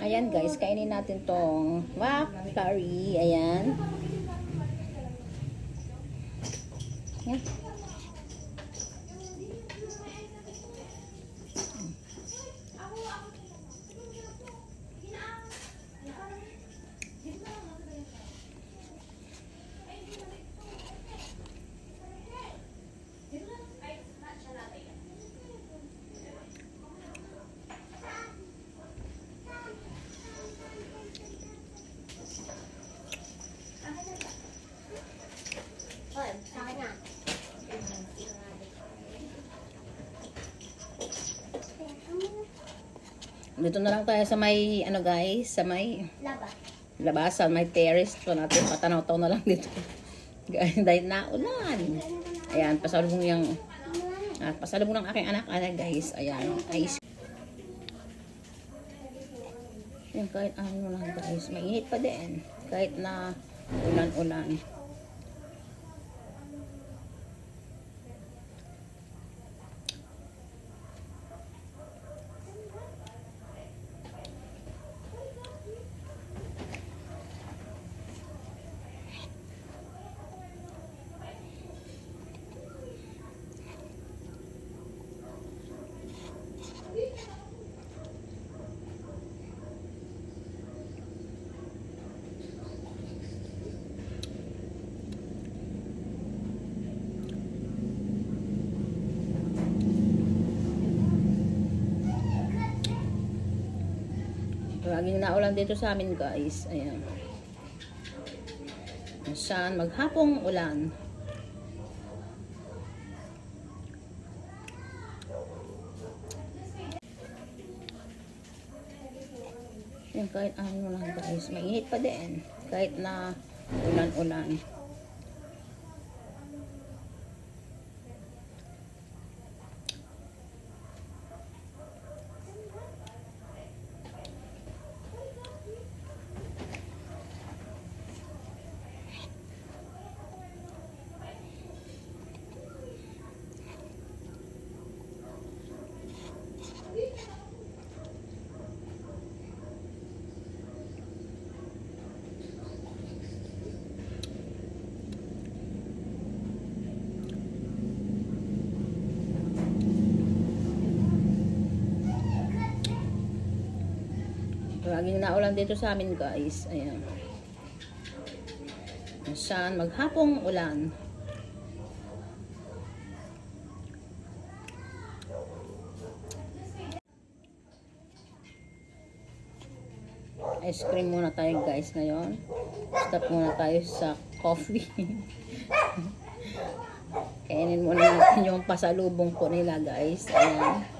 Ayan guys, kainin natin tong wok curry. Ayan. Yan. Dito na lang tayo sa may, ano guys, sa may labasan, may terrace. So natin, patanaw-taw na lang dito. Guys, dahil na ulan. Ayan, pasalubong yung, pasalubong ng aking anak guys. Ayan, ice. Ayan, kahit ano lang guys, mainit pa din. Kahit na ulan-ulan. Laging naulan dito sa amin guys. Ayan. Saan maghapong ulan. Ayan, kahit ano lang guys, mainit pa din. Kahit na ulan-ulan. Laging naulan dito sa amin guys. Ayan. Saan maghapong ulan. Ice cream muna tayo guys ngayon. Stop muna tayo sa coffee. Kainin muna natin yung pasalubong po nila guys. Ayan.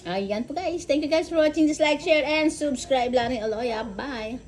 Ayan po guys. Thank you guys for watching. Just like, share, and subscribe lang ni Aloya. Bye!